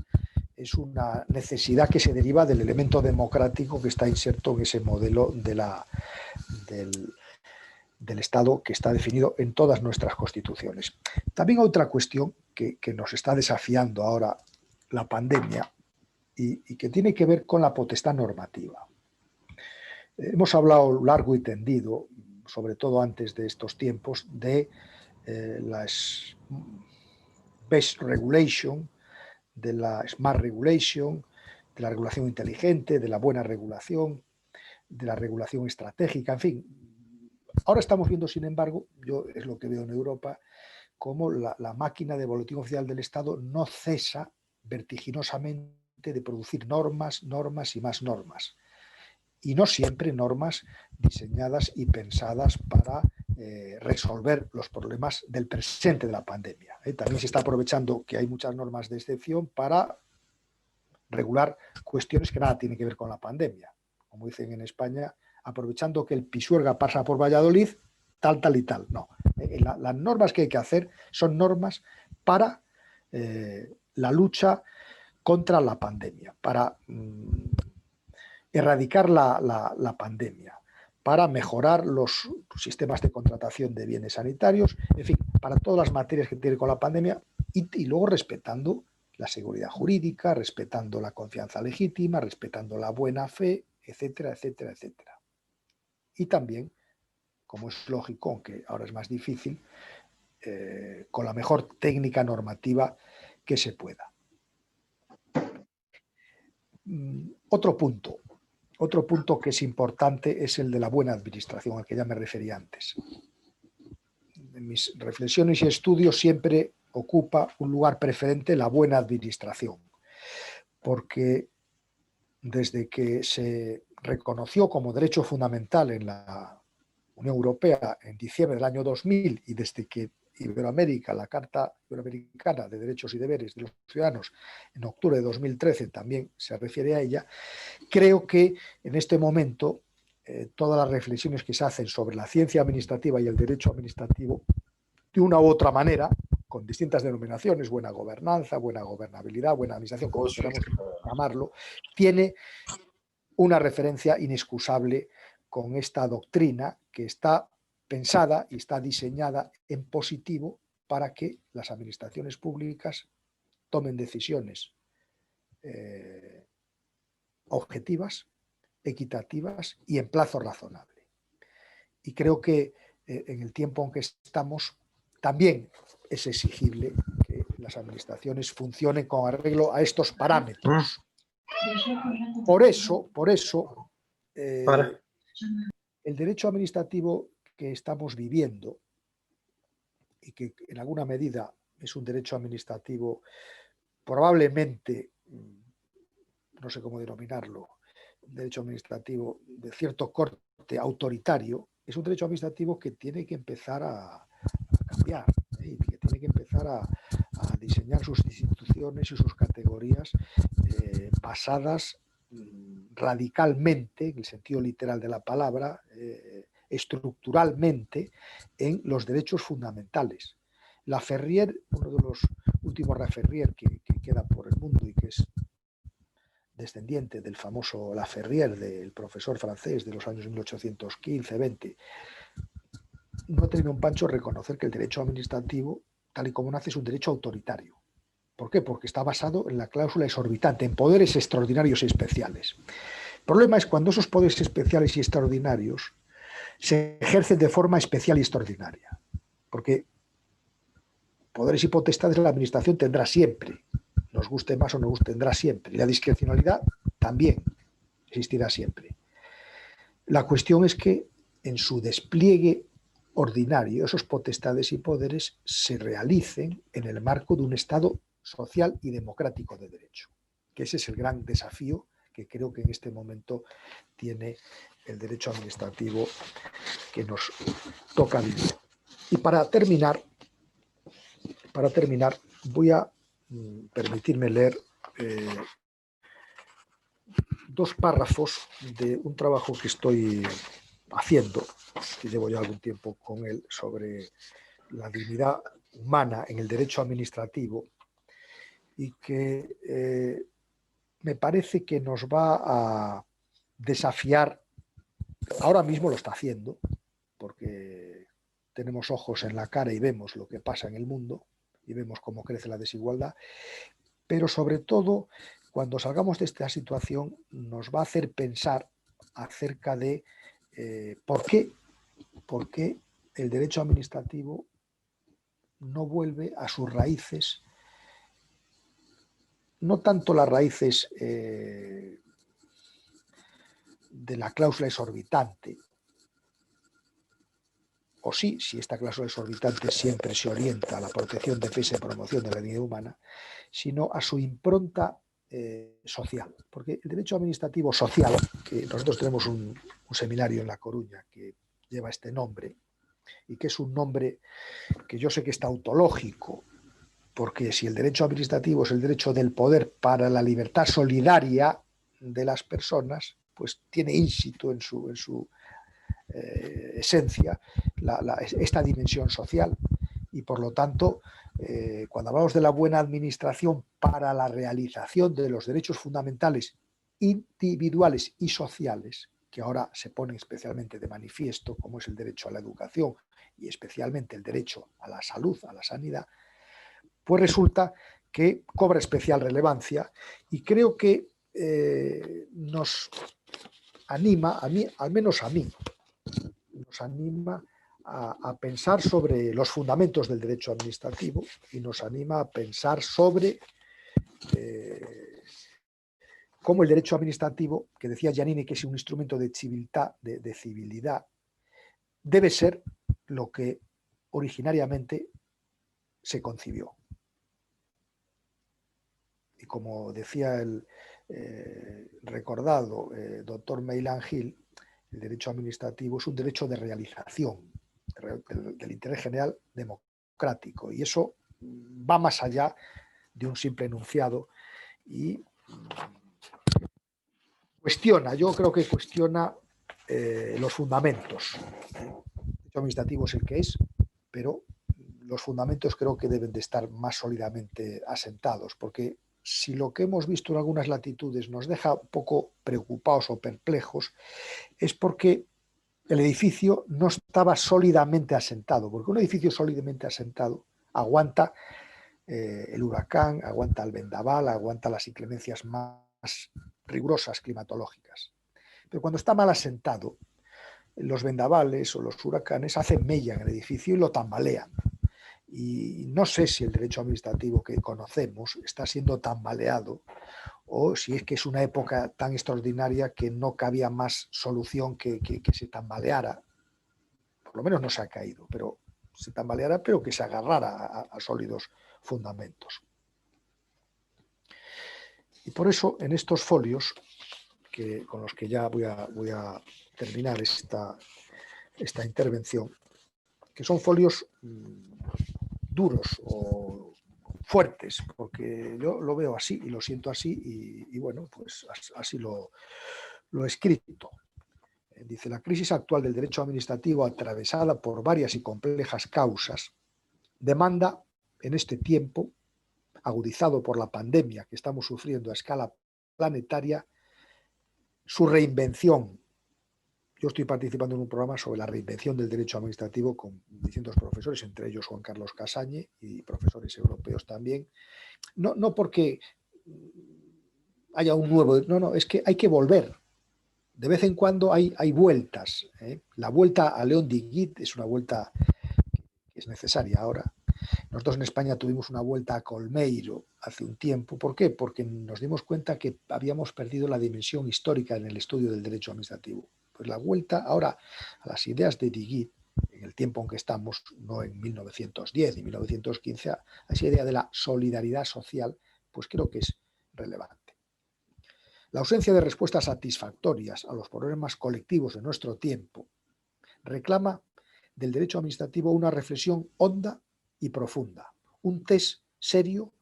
Speaker 3: necesidad que se deriva del elemento democrático que está inserto en ese modelo del Estado que está definido en todas nuestras constituciones. También otra cuestión que nos está desafiando ahora la pandemia y que tiene que ver con la potestad normativa. Hemos hablado largo y tendido, sobre todo antes de estos tiempos, de la Best Regulation, de la Smart Regulation, de la regulación inteligente, de la buena regulación, de la regulación estratégica, en fin. Ahora estamos viendo, sin embargo, es lo que veo en Europa, cómo la máquina de boletín oficial del Estado no cesa vertiginosamente de producir normas y más normas. Y no siempre normas diseñadas y pensadas para resolver los problemas del presente de la pandemia. También se está aprovechando que hay muchas normas de excepción para regular cuestiones que nada tienen que ver con la pandemia. Como dicen en España, aprovechando que el Pisuerga pasa por Valladolid, tal y tal. No, las normas que hay que hacer son normas para la lucha contra la pandemia, para erradicar la pandemia, para mejorar los sistemas de contratación de bienes sanitarios, en fin, para todas las materias que tienen con la pandemia y luego respetando la seguridad jurídica, respetando la confianza legítima, respetando la buena fe, etcétera, etcétera, etcétera. Y también, como es lógico, aunque ahora es más difícil, con la mejor técnica normativa que se pueda. Otro punto que es importante es el de la buena administración, al que ya me referí antes. En mis reflexiones y estudios siempre ocupa un lugar preferente la buena administración, porque desde que se reconoció como derecho fundamental en la Unión Europea en diciembre del año 2000 y desde que Iberoamérica, la Carta Iberoamericana de Derechos y Deberes de los Ciudadanos, en octubre de 2013 también se refiere a ella, creo que en este momento todas las reflexiones que se hacen sobre la ciencia administrativa y el derecho administrativo, de una u otra manera, con distintas denominaciones, buena gobernanza, buena gobernabilidad, buena administración, como queramos llamarlo, tiene una referencia inexcusable con esta doctrina que está pensada y está diseñada en positivo para que las administraciones públicas tomen decisiones objetivas, equitativas y en plazo razonable. Y creo que en el tiempo en que estamos también es exigible que las administraciones funcionen con arreglo a estos parámetros. Por eso, el derecho administrativo que estamos viviendo, y que en alguna medida es un derecho administrativo probablemente, no sé cómo denominarlo, un derecho administrativo de cierto corte autoritario, es un derecho administrativo que tiene que empezar a cambiar, y que tiene que empezar a diseñar sus instituciones y sus categorías basadas radicalmente, en el sentido literal de la palabra, estructuralmente en los derechos fundamentales. La Ferrier, uno de los últimos Ferrier que queda por el mundo y que es descendiente del famoso La Ferrier, del profesor francés de los años 1815-20, no ha tenido un pancho reconocer que el derecho administrativo, tal y como nace, es un derecho autoritario. ¿Por qué? Porque está basado en la cláusula exorbitante, en poderes extraordinarios y especiales. El problema es cuando esos poderes especiales y extraordinarios se ejercen de forma especial y extraordinaria. Porque poderes y potestades la administración tendrá siempre, nos guste más o nos guste, tendrá siempre. Y la discrecionalidad también existirá siempre. La cuestión es que en su despliegue ordinario, esos potestades y poderes se realicen en el marco de un Estado social y democrático de derecho. Que ese es el gran desafío que creo que en este momento tiene el derecho administrativo que nos toca vivir. Y para terminar, voy a permitirme leer dos párrafos de un trabajo que estoy haciendo, que llevo ya algún tiempo con él, sobre la dignidad humana en el derecho administrativo, y que me parece que nos va a desafiar. Ahora mismo lo está haciendo, porque tenemos ojos en la cara y vemos lo que pasa en el mundo y vemos cómo crece la desigualdad, pero sobre todo cuando salgamos de esta situación nos va a hacer pensar acerca de por qué el derecho administrativo no vuelve a sus raíces, no tanto las raíces de la cláusula exorbitante, o sí, si esta cláusula exorbitante siempre se orienta a la protección, defensa y promoción de la dignidad humana, sino a su impronta social. Porque el derecho administrativo social, que nosotros tenemos un seminario en La Coruña que lleva este nombre, y que es un nombre que yo sé que es tautológico, porque si el derecho administrativo es el derecho del poder para la libertad solidaria de las personas, pues tiene ínsito en su esencia esta dimensión social, y por lo tanto cuando hablamos de la buena administración para la realización de los derechos fundamentales individuales y sociales, que ahora se ponen especialmente de manifiesto, como es el derecho a la educación y especialmente el derecho a la salud, a la sanidad, pues resulta que cobra especial relevancia, y creo que nos anima, a mí, al menos a mí, nos anima a pensar sobre los fundamentos del derecho administrativo, y nos anima a pensar sobre cómo el derecho administrativo, que decía Giannini que es un instrumento de civilidad, debe ser lo que originariamente se concibió. Y como decía el recordado doctor Meilan Gil, el derecho administrativo es un derecho de realización del interés general democrático, y eso va más allá de un simple enunciado y cuestiona, yo creo que cuestiona los fundamentos. El derecho administrativo es el que es, pero los fundamentos creo que deben de estar más sólidamente asentados, porque si lo que hemos visto en algunas latitudes nos deja un poco preocupados o perplejos, es porque el edificio no estaba sólidamente asentado, porque un edificio sólidamente asentado aguanta el huracán, aguanta el vendaval, aguanta las inclemencias más rigurosas climatológicas. Pero cuando está mal asentado, los vendavales o los huracanes hacen mella en el edificio y lo tambalean. Y no sé si el derecho administrativo que conocemos está siendo tambaleado o si es que es una época tan extraordinaria que no cabía más solución que se tambaleara. Por lo menos no se ha caído, pero se tambaleara, pero que se agarrara a sólidos fundamentos. Y por eso en estos folios, con los que ya voy a terminar esta intervención, que son folios duros o fuertes, porque yo lo veo así y lo siento así y bueno, pues así lo he escrito. Dice, la crisis actual del derecho administrativo, atravesada por varias y complejas causas, demanda en este tiempo, agudizado por la pandemia que estamos sufriendo a escala planetaria, su reinvención. Yo estoy participando en un programa sobre la reinvención del derecho administrativo con distintos profesores, entre ellos Juan Carlos Casañe y profesores europeos también. No porque haya un nuevo, no, es que hay que volver. De vez en cuando hay vueltas. La vuelta a León de Guit es una vuelta que es necesaria ahora. Nosotros en España tuvimos una vuelta a Colmeiro hace un tiempo. ¿Por qué? Porque nos dimos cuenta que habíamos perdido la dimensión histórica en el estudio del derecho administrativo. Pues la vuelta ahora a las ideas de Guit, en el tiempo en que estamos, no en 1910 y 1915, a esa idea de la solidaridad social, pues creo que es relevante. La ausencia de respuestas satisfactorias a los problemas colectivos de nuestro tiempo reclama del derecho administrativo una reflexión honda y profunda, un test serio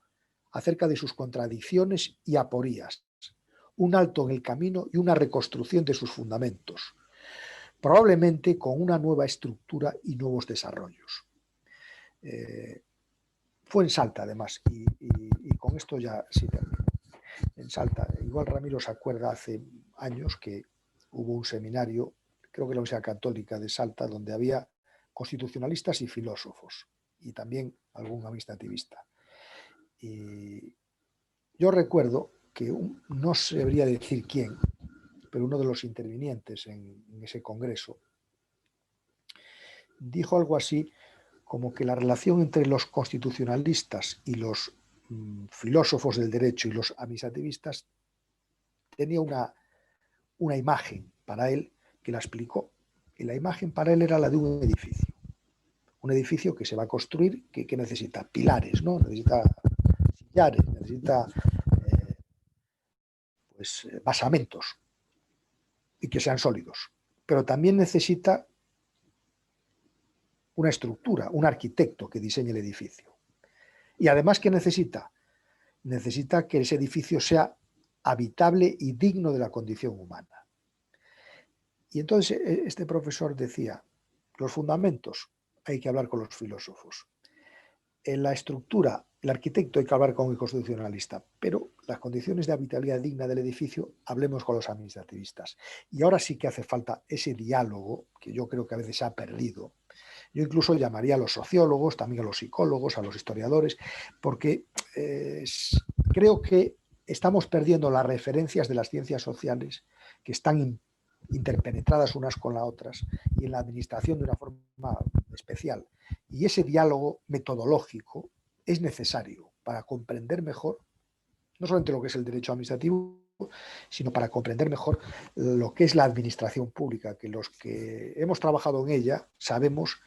Speaker 3: acerca de sus contradicciones y aporías, un alto en el camino y una reconstrucción de sus fundamentos, probablemente con una nueva estructura y nuevos desarrollos. Fue en Salta, además, y con esto ya sí termino. En Salta, igual Ramiro se acuerda hace años que hubo un seminario, creo que la Universidad Católica de Salta, donde había constitucionalistas y filósofos, y también algún administrativista. Y yo recuerdo que no sabría decir quién, pero uno de los intervinientes en ese congreso dijo algo así como que la relación entre los constitucionalistas y los filósofos del derecho y los administrativistas tenía una imagen para él que la explicó. Y la imagen para él era la de un edificio. Un edificio que se va a construir, que necesita pilares, ¿no? Necesita sillares, necesita basamentos y que sean sólidos. Pero también necesita una estructura, un arquitecto que diseñe el edificio. Y además, ¿qué necesita? Necesita que ese edificio sea habitable y digno de la condición humana. Y entonces este profesor decía, los fundamentos hay que hablar con los filósofos. En la estructura, el arquitecto hay que hablar con el constitucionalista, pero las condiciones de habitabilidad digna del edificio, hablemos con los administrativistas. Y ahora sí que hace falta ese diálogo, que yo creo que a veces se ha perdido. Yo incluso llamaría a los sociólogos, también a los psicólogos, a los historiadores, porque creo que estamos perdiendo las referencias de las ciencias sociales que están interpenetradas unas con las otras y en la administración de una forma especial. Y ese diálogo metodológico es necesario para comprender mejor, no solamente lo que es el derecho administrativo, sino para comprender mejor lo que es la administración pública, que los que hemos trabajado en ella sabemos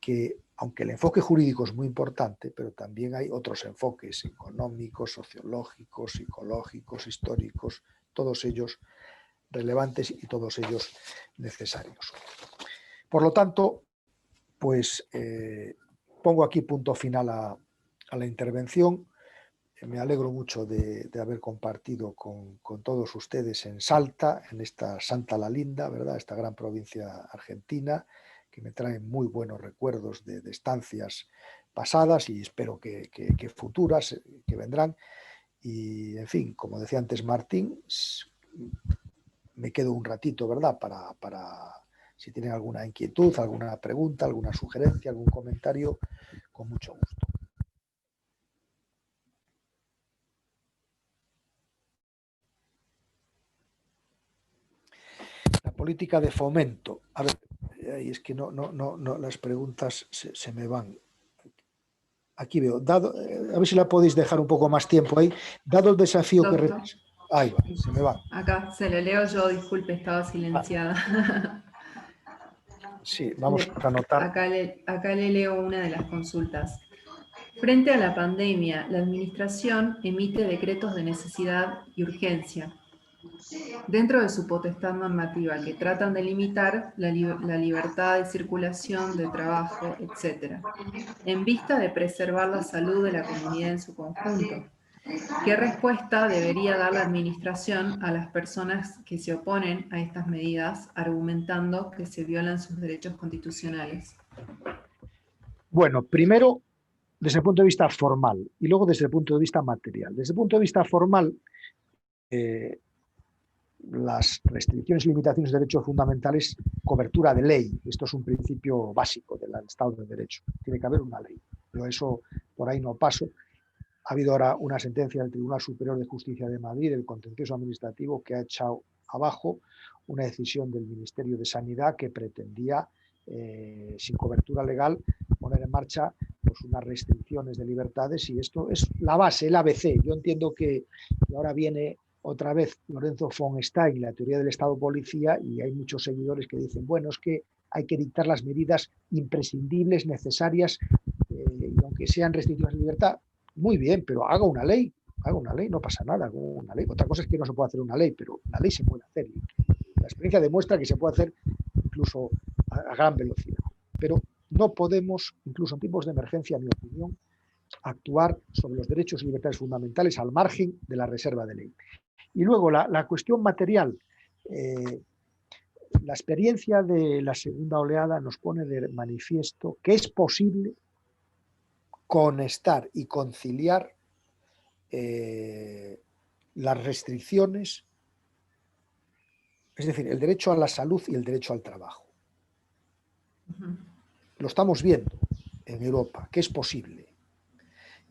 Speaker 3: que, aunque el enfoque jurídico es muy importante, pero también hay otros enfoques económicos, sociológicos, psicológicos, históricos, todos ellos relevantes y todos ellos necesarios. Por lo tanto, pues pongo aquí punto final a la intervención. Me alegro mucho de haber compartido con todos ustedes en Salta, en esta Santa La Linda, ¿verdad? Esta gran provincia argentina, que me trae muy buenos recuerdos de estancias pasadas y espero que futuras que vendrán. Y, en fin, como decía antes Martín, me quedo un ratito, ¿verdad? Para si tienen alguna inquietud, alguna pregunta, alguna sugerencia, algún comentario, con mucho gusto. política de fomento. A ver, y es que no, las preguntas se me van. Aquí veo, a ver si la podéis dejar un poco más tiempo ahí. Dado el desafío que representa. Ahí va, se me va.
Speaker 1: Acá se lo leo yo, disculpe, estaba silenciada.
Speaker 3: Sí, vamos a anotar.
Speaker 1: Acá le leo una de las consultas. Frente a la pandemia, la Administración emite decretos de necesidad y urgencia, dentro de su potestad normativa, que tratan de limitar la libertad de circulación, de trabajo, etc., en vista de preservar la salud de la comunidad en su conjunto. ¿Qué respuesta debería dar la Administración a las personas que se oponen a estas medidas, argumentando que se violan sus derechos constitucionales?
Speaker 3: Bueno, primero, desde el punto de vista formal y luego desde el punto de vista material. Desde el punto de vista formal, las restricciones y limitaciones de derechos fundamentales, cobertura de ley. Esto es un principio básico del Estado de Derecho. Tiene que haber una ley. Pero eso por ahí no paso. Ha habido ahora una sentencia del Tribunal Superior de Justicia de Madrid, el contencioso administrativo, que ha echado abajo una decisión del Ministerio de Sanidad que pretendía, sin cobertura legal, poner en marcha pues, unas restricciones de libertades, y esto es la base, el ABC. Yo entiendo que ahora viene otra vez Lorenzo von Stein, la teoría del Estado-Policía, y hay muchos seguidores que dicen, bueno, es que hay que dictar las medidas imprescindibles, necesarias, y aunque sean restricciones de libertad, muy bien, pero haga una ley, no pasa nada, haga una ley. Otra cosa es que no se puede hacer una ley, pero la ley se puede hacer. La experiencia demuestra que se puede hacer incluso a gran velocidad. Pero no podemos, incluso en tiempos de emergencia, en mi opinión, actuar sobre los derechos y libertades fundamentales al margen de la reserva de ley. Y luego la cuestión material. La experiencia de la segunda oleada nos pone de manifiesto que es posible conectar y conciliar las restricciones, es decir, el derecho a la salud y el derecho al trabajo. Lo estamos viendo en Europa, que es posible.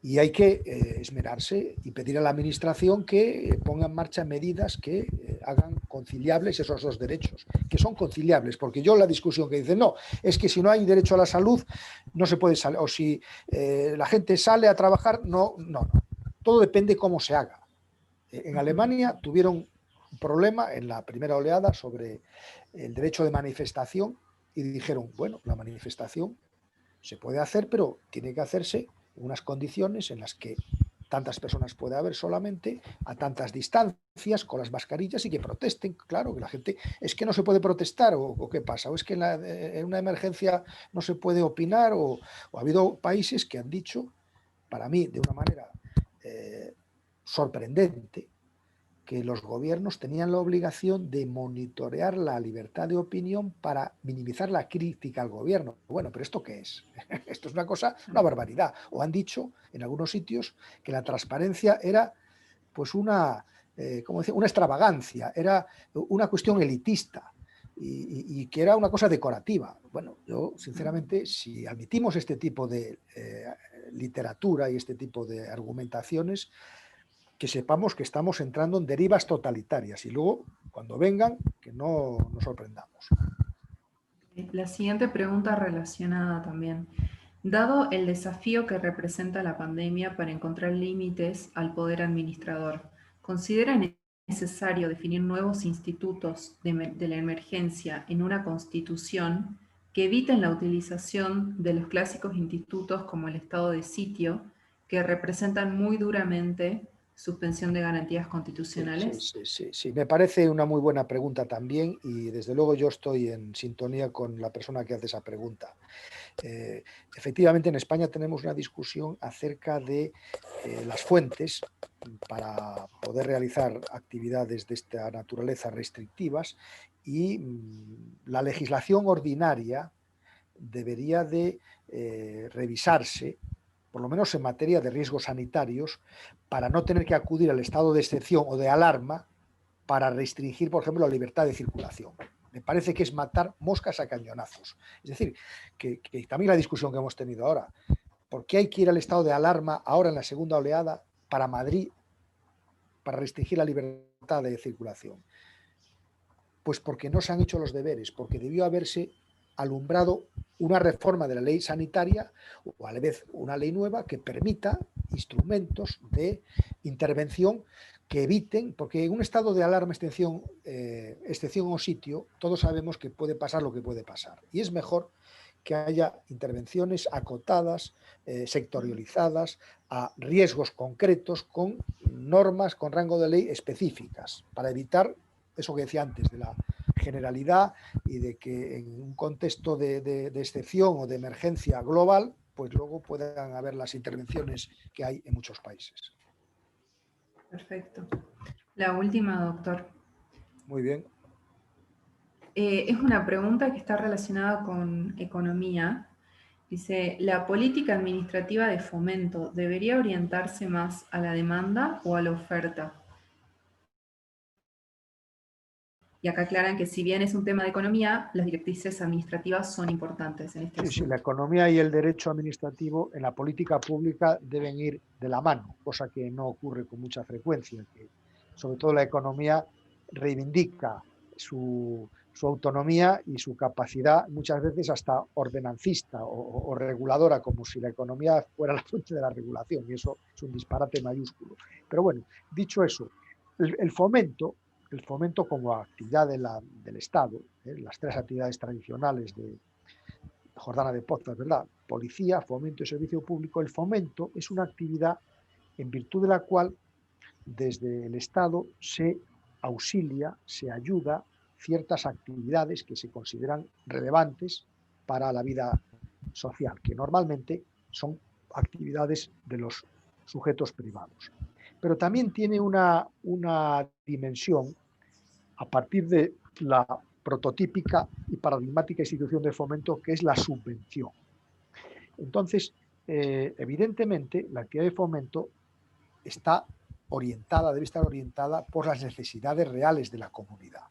Speaker 3: Y hay que esmerarse y pedir a la Administración que ponga en marcha medidas que hagan conciliables esos dos derechos, que son conciliables, porque yo la discusión que dicen, no, es que si no hay derecho a la salud, no se puede salir, o si la gente sale a trabajar, no. Todo depende cómo se haga. En Alemania tuvieron un problema en la primera oleada sobre el derecho de manifestación y dijeron, bueno, la manifestación se puede hacer, pero tiene que hacerse en unas condiciones en las que tantas personas puede haber solamente, a tantas distancias, con las mascarillas, y que protesten. Claro, que la gente, es que no se puede protestar, o qué pasa, o es que en una emergencia no se puede opinar, o ha habido países que han dicho, para mí, de una manera sorprendente, que los gobiernos tenían la obligación de monitorear la libertad de opinión para minimizar la crítica al gobierno. Bueno, pero ¿esto qué es? Esto es una barbaridad. O han dicho en algunos sitios que la transparencia era pues una extravagancia, era una cuestión elitista y que era una cosa decorativa. Bueno, yo sinceramente, si admitimos este tipo de literatura y este tipo de argumentaciones, que sepamos que estamos entrando en derivas totalitarias y luego, cuando vengan, que no nos sorprendamos.
Speaker 1: La siguiente pregunta relacionada también. Dado el desafío que representa la pandemia para encontrar límites al poder administrador, ¿considera necesario definir nuevos institutos de la emergencia en una constitución que eviten la utilización de los clásicos institutos como el estado de sitio, que representan muy duramente suspensión de garantías constitucionales?
Speaker 3: Sí. Me parece una muy buena pregunta también, y desde luego yo estoy en sintonía con la persona que hace esa pregunta. Efectivamente, en España tenemos una discusión acerca de las fuentes para poder realizar actividades de esta naturaleza restrictivas, y la legislación ordinaria debería de revisarse, por lo menos en materia de riesgos sanitarios, para no tener que acudir al estado de excepción o de alarma para restringir, por ejemplo, la libertad de circulación. Me parece que es matar moscas a cañonazos. Es decir, que también la discusión que hemos tenido ahora, ¿por qué hay que ir al estado de alarma ahora en la segunda oleada para Madrid, para restringir la libertad de circulación? Pues porque no se han hecho los deberes, porque debió haberse alumbrado una reforma de la ley sanitaria o a la vez una ley nueva que permita instrumentos de intervención que eviten, porque en un estado de alarma, excepción o sitio, todos sabemos que puede pasar lo que puede pasar. Y es mejor que haya intervenciones acotadas, sectorializadas, a riesgos concretos, con normas, con rango de ley específicas, para evitar eso que decía antes, de la generalidad y de que en un contexto de excepción o de emergencia global, pues luego puedan haber las intervenciones que hay en muchos países.
Speaker 1: Perfecto. La última, doctor.
Speaker 3: Muy bien.
Speaker 1: Es una pregunta que está relacionada con economía. Dice, ¿la política administrativa de fomento debería orientarse más a la demanda o a la oferta? Y acá aclaran que si bien es un tema de economía, las directrices administrativas son importantes en este asunto.
Speaker 3: Sí, la economía y el derecho administrativo en la política pública deben ir de la mano, cosa que no ocurre con mucha frecuencia, que sobre todo la economía reivindica su autonomía y su capacidad, muchas veces hasta ordenancista o reguladora, como si la economía fuera la fuente de la regulación, y eso es un disparate mayúsculo. Pero bueno, dicho eso, el fomento como actividad del Estado, las tres actividades tradicionales de Jordana de Pozas, ¿verdad? Policía, fomento y servicio público. El fomento es una actividad en virtud de la cual desde el Estado se auxilia, se ayuda ciertas actividades que se consideran relevantes para la vida social, que normalmente son actividades de los sujetos privados. Pero también tiene una dimensión a partir de la prototípica y paradigmática institución de fomento, que es la subvención. Entonces, evidentemente, la actividad de fomento está orientada, debe estar orientada por las necesidades reales de la comunidad.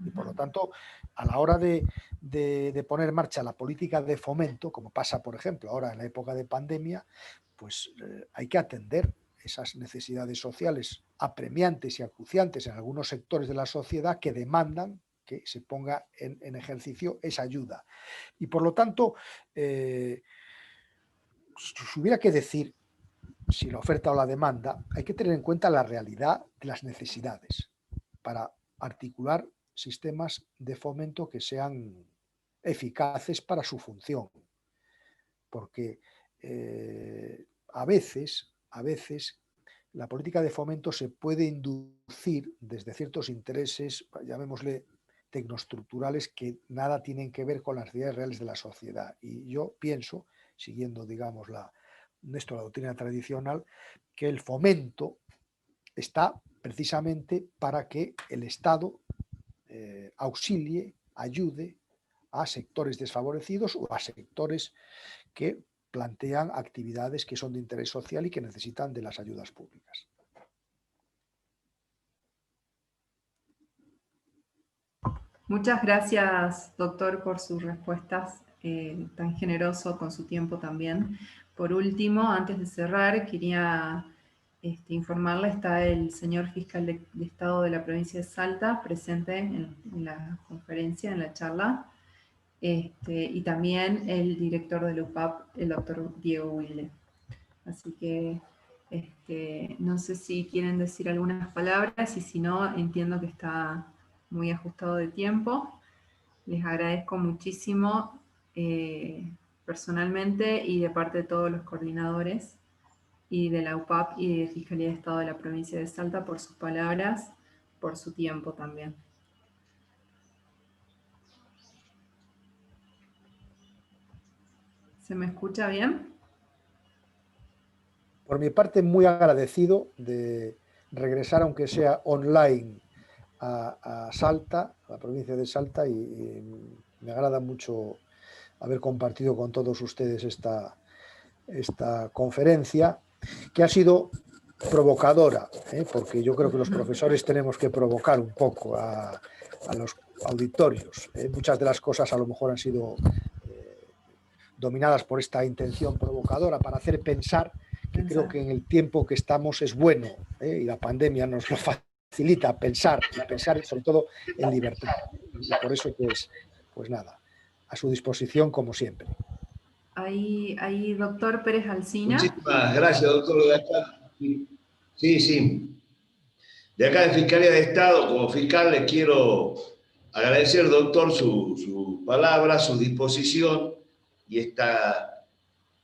Speaker 3: Y por lo tanto, a la hora de poner en marcha la política de fomento, como pasa, por ejemplo, ahora en la época de pandemia, pues hay que atender esas necesidades sociales apremiantes y acuciantes en algunos sectores de la sociedad que demandan que se ponga en ejercicio esa ayuda. Y por lo tanto, si hubiera que decir si la oferta o la demanda, hay que tener en cuenta la realidad de las necesidades para articular sistemas de fomento que sean eficaces para su función. Porque a veces la política de fomento se puede inducir desde ciertos intereses, llamémosle tecnoestructurales, que nada tienen que ver con las necesidades reales de la sociedad. Y yo pienso, siguiendo, digamos, la doctrina tradicional, que el fomento está precisamente para que el Estado auxilie, ayude a sectores desfavorecidos o a sectores que plantean actividades que son de interés social y que necesitan de las ayudas públicas.
Speaker 1: Muchas gracias, doctor, por sus respuestas, tan generoso con su tiempo también. Por último, antes de cerrar, quería informarle, está el señor fiscal de Estado de la provincia de Salta presente en la conferencia, en la charla, y también el director del UPAP, el doctor Diego Wilde. Así que no sé si quieren decir algunas palabras y si no, entiendo que está muy ajustado de tiempo. Les agradezco muchísimo personalmente y de parte de todos los coordinadores y de la UPAP y de Fiscalía de Estado de la provincia de Salta por sus palabras, por su tiempo también. ¿Se me escucha bien?
Speaker 3: Por mi parte, muy agradecido de regresar, aunque sea online, a Salta, a la provincia de Salta, y me agrada mucho haber compartido con todos ustedes esta conferencia, que ha sido provocadora, porque yo creo que los profesores tenemos que provocar un poco a los auditorios. Muchas de las cosas a lo mejor han sido dominadas por esta intención provocadora para hacer pensar, que creo que en el tiempo que estamos es bueno, y la pandemia nos lo facilita pensar, y pensar sobre todo en libertad. Y por eso, pues nada, a su disposición como siempre.
Speaker 1: Ahí, doctor Pérez Alsina.
Speaker 6: Muchísimas gracias, doctor. De acá, sí. De acá de Fiscalía de Estado, como fiscal, le quiero agradecer, doctor, su palabra, su disposición y esta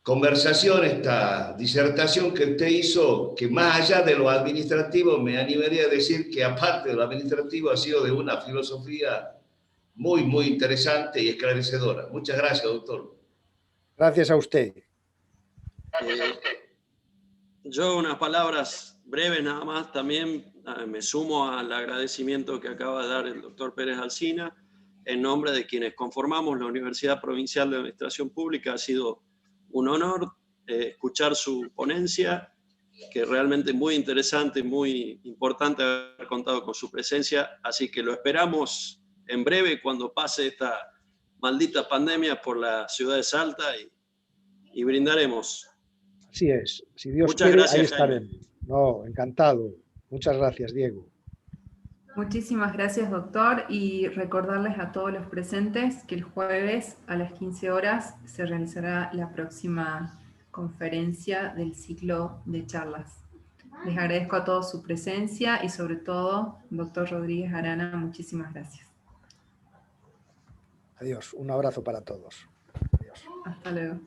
Speaker 6: conversación, esta disertación que usted hizo, que más allá de lo administrativo, me animaría a decir que aparte de lo administrativo ha sido de una filosofía muy, muy interesante y esclarecedora. Muchas gracias, doctor.
Speaker 3: Gracias a usted.
Speaker 7: Yo unas palabras breves nada más, también me sumo al agradecimiento que acaba de dar el doctor Pérez Alsina en nombre de quienes conformamos la Universidad Provincial de Administración Pública. Ha sido un honor escuchar su ponencia, que realmente muy interesante, muy importante haber contado con su presencia, así que lo esperamos en breve cuando pase esta maldita pandemia por la ciudad de Salta y brindaremos.
Speaker 3: Así es, si Dios
Speaker 7: Muchas
Speaker 3: quiere,
Speaker 7: gracias,
Speaker 3: ahí estaremos. No, encantado. Muchas gracias, Diego.
Speaker 1: Muchísimas gracias, doctor, y recordarles a todos los presentes que el jueves a las 15 horas se realizará la próxima conferencia del ciclo de charlas. Les agradezco a todos su presencia y sobre todo, doctor Rodríguez Arana, muchísimas gracias.
Speaker 3: Adiós, un abrazo para todos. Adiós.
Speaker 1: Hasta luego.